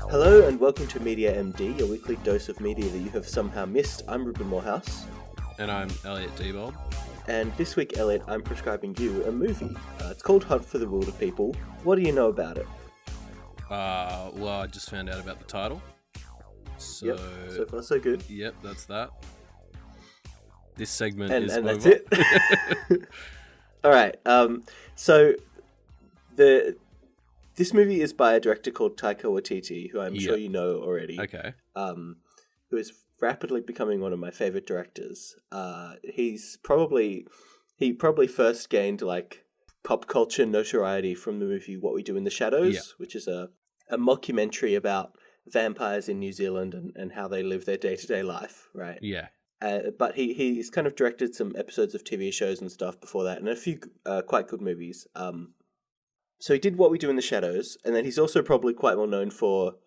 Hello and welcome to Media MD, your weekly dose of media that you have somehow missed. I'm Reuben. And I'm Elliot Hunt. And this week, Elliot, I'm prescribing you a movie. It's called Hunt for the Wilderpeople. What do you know about it? Well, I just found out about the title. Yep, so far so good. Yep, that's that. This segment and is and over. That's it. All right. So this movie is by a director called Taika Waititi, who I'm sure you know already. Okay. Who is rapidly becoming one of my favorite directors. He probably first gained like pop culture notoriety from the movie What We Do in the Shadows, which is a mockumentary about vampires in New Zealand and how they live their day-to-day life, right? Yeah. But he's kind of directed some episodes of TV shows and stuff before that, and a few quite good movies. So he did What We Do in the Shadows, and then he's also probably quite well known for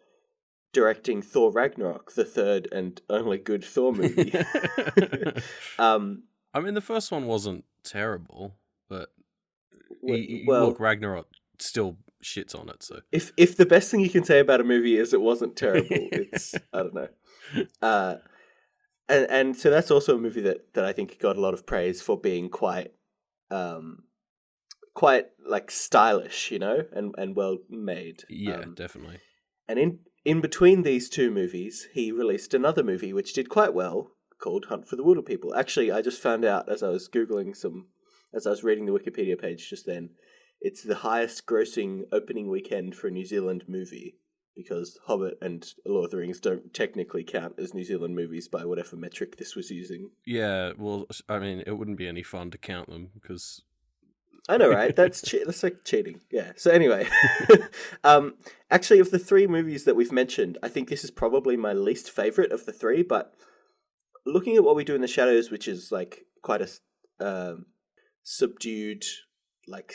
directing Thor Ragnarok, the third and only good Thor movie. I mean, the first one wasn't terrible, but look, Ragnarok still shits on it. So if the best thing you can say about a movie is it wasn't terrible, it's I don't know. And so that's also a movie that I think got a lot of praise for being quite like stylish, and well made. Yeah, definitely. And in between these two movies, he released another movie which did quite well called Hunt for the Wilderpeople. Actually, I just found out as I was reading the Wikipedia page just then, it's the highest grossing opening weekend for a New Zealand movie, because Hobbit and Lord of the Rings don't technically count as New Zealand movies by whatever metric this was using. Yeah, well, I mean, it wouldn't be any fun to count them because... I know, right? That's like cheating. Yeah. So anyway, actually, of the three movies that we've mentioned, I think this is probably my least favorite of the three. But looking at What We Do in the Shadows, which is like quite a subdued, like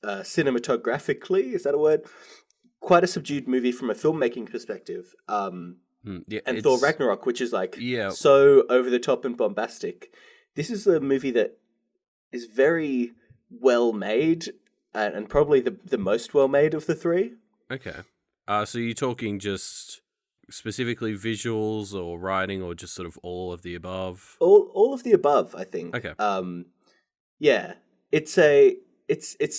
cinematographically, is that a word? Quite a subdued movie from a filmmaking perspective. And Thor Ragnarok, which is like so over the top and bombastic. This is a movie that is very well made, and probably the most well made of the three. Okay. So you're talking just specifically visuals or writing, or just sort of all of the above? All of the above, I think. Okay. Yeah. It's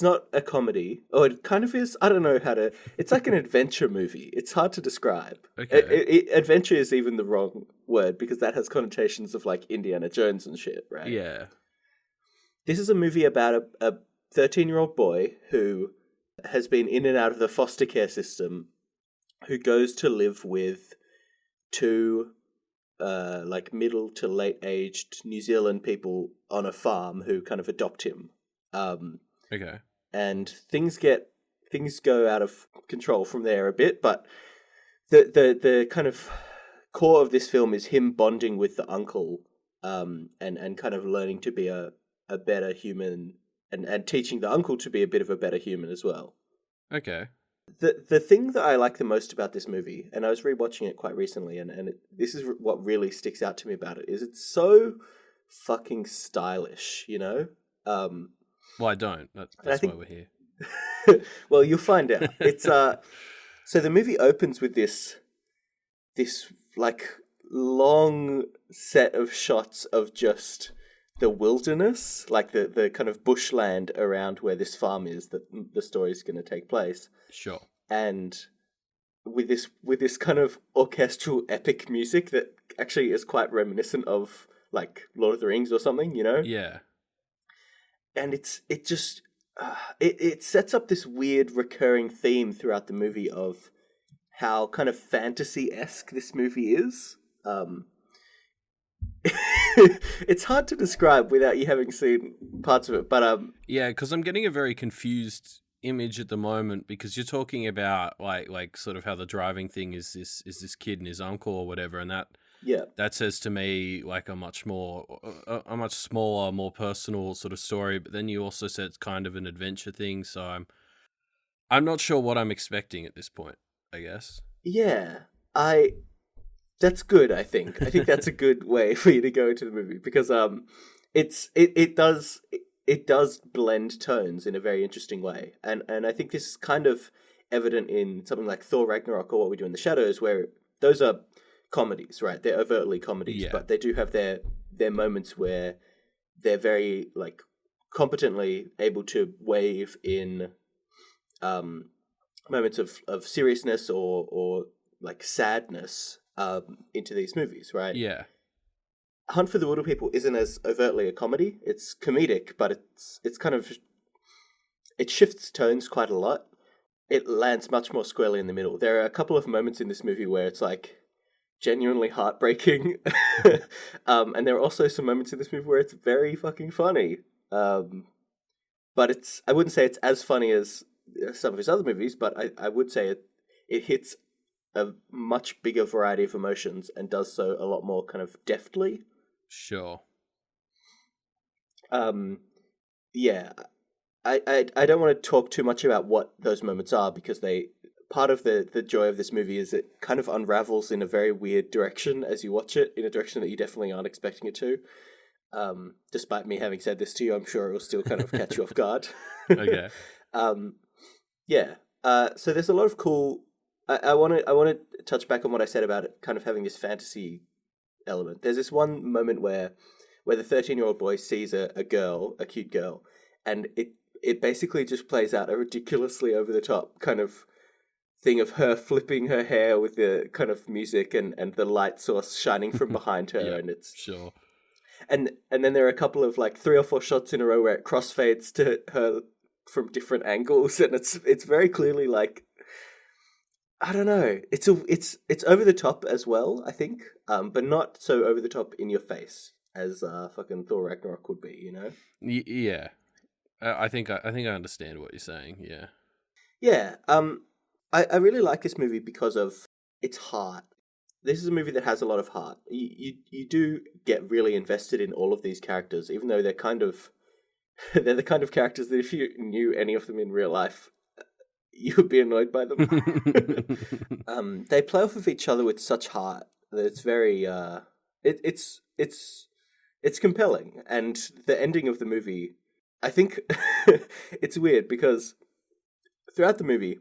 not a comedy. Oh, it kind of is. I don't know how to... It's like an adventure movie. It's hard to describe. Okay. Adventure is even the wrong word, because that has connotations of like Indiana Jones and shit, right? Yeah. This is a movie about a 13-year-old boy who has been in and out of the foster care system, who goes to live with two like middle to late aged New Zealand people on a farm who kind of adopt him. Okay. And things go out of control from there a bit, but the kind of core of this film is him bonding with the uncle, and kind of learning to be a better human, and teaching the uncle to be a bit of a better human as well. Okay. The thing that I like the most about this movie, and I was rewatching it quite recently, this is what really sticks out to me about it, is it's so fucking stylish, Well, I don't. That's why we're here. Well, you'll find out. It's so the movie opens with this like long set of shots of just the wilderness, like the kind of bushland around where this farm is that the story's going to take place. Sure. And with this kind of orchestral epic music that actually is quite reminiscent of like Lord of the Rings or something, Yeah. And it just it sets up this weird recurring theme throughout the movie of how kind of fantasy-esque this movie is. It's hard to describe without you having seen parts of it, but yeah, because I'm getting a very confused image at the moment, because you're talking about like sort of how the driving thing is this kid and his uncle or whatever, and that says to me like a much smaller, more personal sort of story. But then you also said it's kind of an adventure thing, so I'm not sure what I'm expecting at this point, I guess. Yeah, that's good. I think that's a good way for you to go into the movie, because it does blend tones in a very interesting way, and I think this is kind of evident in something like Thor Ragnarok or What We Do in the Shadows, where those are comedies, right? They're overtly comedies, but they do have their moments where they're very like competently able to wave in moments of seriousness or like sadness into these movies, right? Yeah. Hunt for the Wilderpeople isn't as overtly a comedy. It's comedic, but it's kind of, it shifts tones quite a lot. It lands much more squarely in the middle. There are a couple of moments in this movie where it's like genuinely heartbreaking. And there are also some moments in this movie where it's very fucking funny. But I wouldn't say it's as funny as some of his other movies, but I would say it hits a much bigger variety of emotions and does so a lot more kind of deftly. Sure. Yeah. I don't want to talk too much about what those moments are, because part of the joy of this movie is it kind of unravels in a very weird direction as you watch it, in a direction that you definitely aren't expecting it to. Despite me having said this to you, I'm sure it will still kind of catch you off guard. Okay. Yeah. So there's a lot of cool. I want to touch back on what I said about it kind of having this fantasy element. There's this one moment where the 13-year-old boy sees a cute girl, and it basically just plays out a ridiculously over the top kind of thing of her flipping her hair with the kind of music and the light source shining from behind her, and it's sure. And then there are a couple of like 3 or 4 shots in a row where it crossfades to her from different angles, and it's very clearly like, I don't know, it's over the top as well, I think, but not so over the top in your face as fucking Thor Ragnarok would be, you know? Yeah, I think I understand what you're saying. Yeah, yeah. I really like this movie because of its heart. This is a movie that has a lot of heart. You do get really invested in all of these characters, even though they're the kind of characters that if you knew any of them in real life, you would be annoyed by them. They play off of each other with such heart that it's very it's compelling. And the ending of the movie, I think it's weird because throughout the movie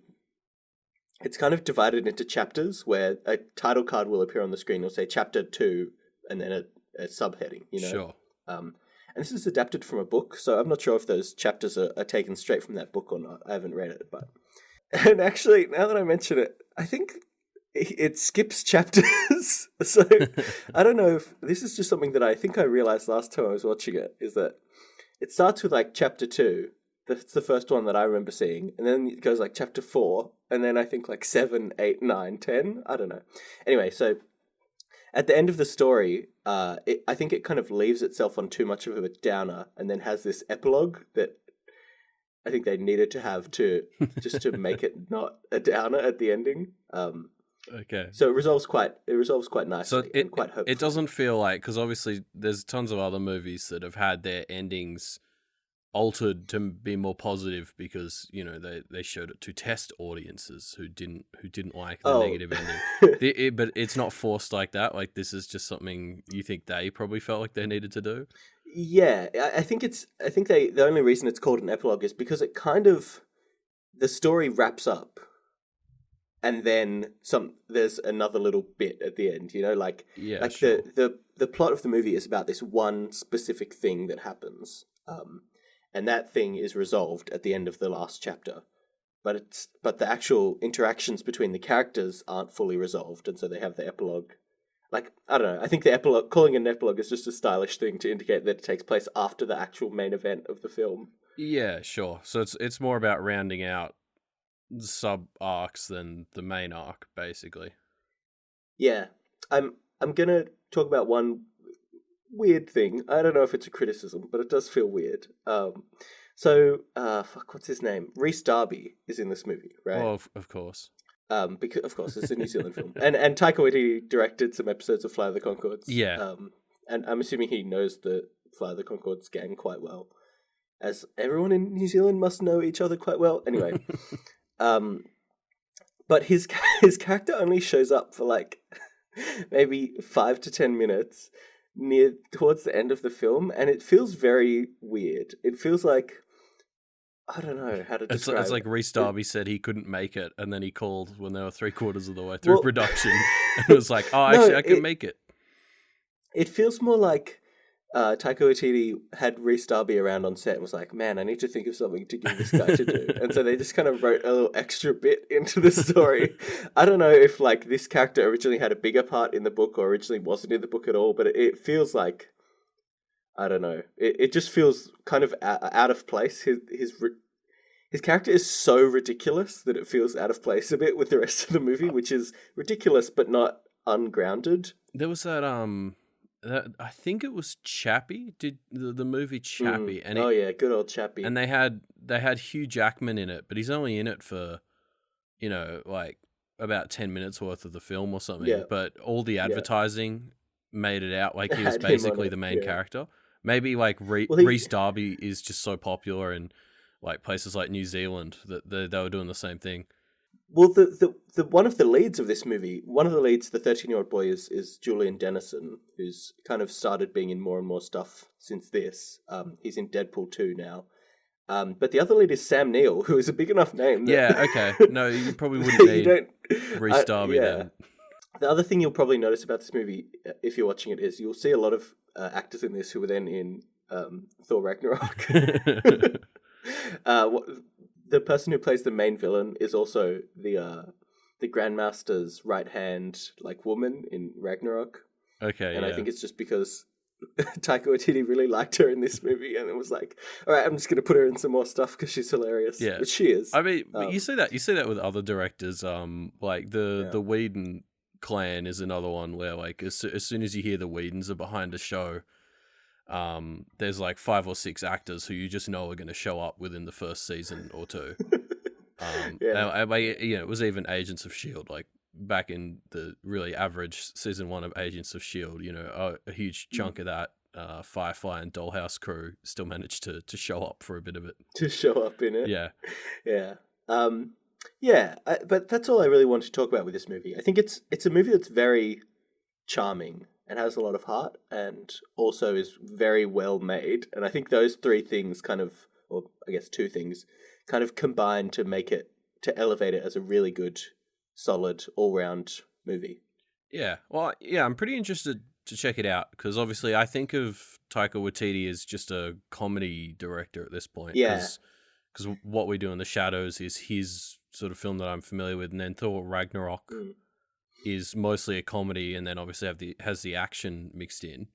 it's kind of divided into chapters where a title card will appear on the screen. It'll say chapter 2 and then a subheading, you know? Sure. And this is adapted from a book, so I'm not sure if those chapters are taken straight from that book or not. I haven't read it, but... And actually, now that I mention it, I think it skips chapters. So I don't know if... This is just something that I think I realized last time I was watching it, is that it starts with like chapter 2. That's the first one that I remember seeing. And then it goes like chapter 4. And then I think like 7, 8, 9, 10. I don't know. Anyway, so at the end of the story, I think it kind of leaves itself on too much of a downer and then has this epilogue that I think they needed to have to make it not a downer at the ending. Okay. So it resolves quite nicely. So and quite hopefully. It doesn't feel like, because obviously there's tons of other movies that have had their endings altered to be more positive because, you know, they showed it to test audiences who didn't like the negative ending. But it's not forced like that. Like, this is just something you think they probably felt like they needed to do. Yeah, I think the only reason it's called an epilogue is because it kind of, the story wraps up and then there's another little bit at the end, you know, like sure. the plot of the movie is about this one specific thing that happens. And that thing is resolved at the end of the last chapter. But the actual interactions between the characters aren't fully resolved, and so they have the epilogue. Like, I don't know, I think the epilogue, calling it an epilogue is just a stylish thing to indicate that it takes place after the actual main event of the film. Yeah, sure. So it's more about rounding out sub arcs than the main arc, basically. Yeah. I'm gonna talk about one weird thing. I don't know if it's a criticism, but it does feel weird. What's his name? Rhys Darby is in this movie, right? Oh, of course. Because of course it's a New Zealand film, and Taika Waititi directed some episodes of Fly the Conchords. Yeah. And I'm assuming he knows the Fly the Conchords gang quite well, as everyone in New Zealand must know each other quite well. Anyway, but his character only shows up for like maybe 5 to 10 minutes towards the end of the film, and it feels very weird. It feels like I don't know how to It's describe like it. Rhys Darby said he couldn't make it, and then he called when they were 3/4 of the way through production, and was like, "Oh, actually, I can make it." It feels more like Taika Waititi had Rhys Darby around on set and was like, "Man, I need to think of something to give this guy to do," and so they just kind of wrote a little extra bit into the story. I don't know if like this character originally had a bigger part in the book or originally wasn't in the book at all, but it feels like, I don't know. It just feels kind of out of place. His character is so ridiculous that it feels out of place a bit with the rest of the movie, which is ridiculous but not ungrounded. There was that I think it was Chappie. Did the movie Chappie? And good old Chappie. And they had Hugh Jackman in it, but he's only in it for, like about 10 minutes worth of the film or something. Yeah. But all the advertising made it out like he was basically the main character. Maybe like Rhys Darby is just so popular in like places like New Zealand that they were doing the same thing. Well, the one of the leads of this movie, the 13-year-old boy is Julian Dennison, who's kind of started being in more and more stuff since this. He's in Deadpool 2 now. But the other lead is Sam Neill, who is a big enough name. Okay. No, you probably wouldn't need Rhys Darby then. The other thing you'll probably notice about this movie, if you're watching it, is you'll see a lot of actors in this who were then in Thor Ragnarok. The person who plays the main villain is also the Grandmaster's right hand like woman in Ragnarok. Okay, and I think it's just because Taika Waititi really liked her in this movie, and it was like, all right, I'm just going to put her in some more stuff because she's hilarious. Yeah, which she is. I mean, you see that with other directors. Like the Whedon clan is another one where like as soon as you hear the Whedons are behind a show, there's like 5 or 6 actors who you just know are going to show up within the first season or two. It was even Agents of S.H.I.E.L.D. like back in the really average season 1 of Agents of S.H.I.E.L.D., a huge chunk of that Firefly and Dollhouse crew still managed to show up for a bit of it. To show up in it. Yeah. Yeah. But that's all I really want to talk about with this movie. I think it's a movie that's very charming and has a lot of heart and also is very well made. And I think those 3 things kind of, or I guess 2 things, kind of combine to elevate it as a really good, solid, all-round movie. Yeah. Well, yeah, I'm pretty interested to check it out because obviously I think of Taika Waititi as just a comedy director at this point. Yeah. Because What We Do in the Shadows is his sort of film that I'm familiar with, and then Thor Ragnarok is mostly a comedy, and then obviously has the action mixed in.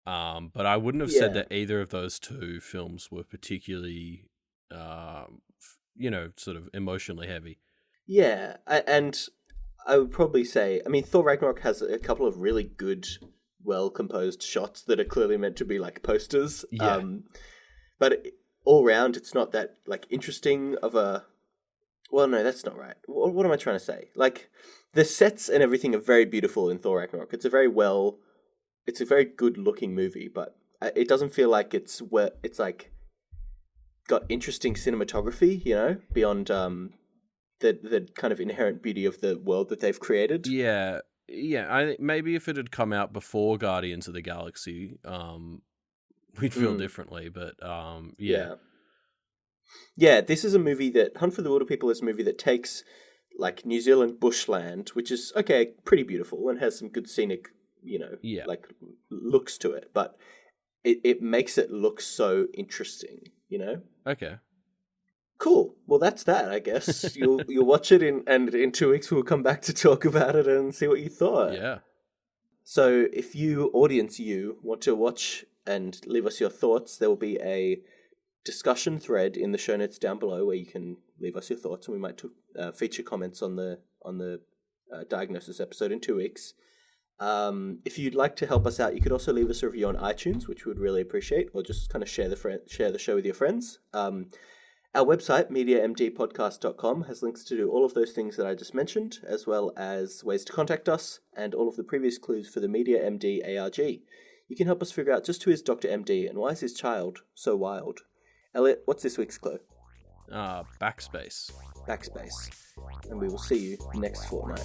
But I wouldn't have said that either of those 2 films were particularly, sort of emotionally heavy. Yeah, and I would probably say, I mean, Thor Ragnarok has a couple of really good, well-composed shots that are clearly meant to be like posters. Yeah. But all round, it's not that like interesting of a. Well, no, that's not right. What am I trying to say? Like, the sets and everything are very beautiful in Thor Ragnarok. It's a very good-looking movie, but it doesn't feel like it's like got interesting cinematography, beyond the kind of inherent beauty of the world that they've created. Yeah. Maybe if it had come out before Guardians of the Galaxy, we'd feel differently. But yeah. Yeah, this is a movie that Hunt for the Wilderpeople is a movie that takes like New Zealand bushland, which is pretty beautiful and has some good scenic, like looks to it, but it makes it look so interesting, Okay. Cool. Well, that's that, I guess. You'll watch it and in 2 weeks we'll come back to talk about it and see what you thought. Yeah. So if you, audience, want to watch and leave us your thoughts, there will be a discussion thread in the show notes down below where you can leave us your thoughts, and we might feature comments on the diagnosis episode in 2 weeks. If you'd like to help us out, you could also leave us a review on iTunes, which we would really appreciate, or just kind of share the show with your friends. Our website, mediamdpodcast.com, has links to do all of those things that I just mentioned, as well as ways to contact us and all of the previous clues for the Media MD ARG. You can help us figure out just who is Dr. MD and why is his child so wild. Elliot, what's this week's clue? Backspace. Backspace. And we will see you next fortnight.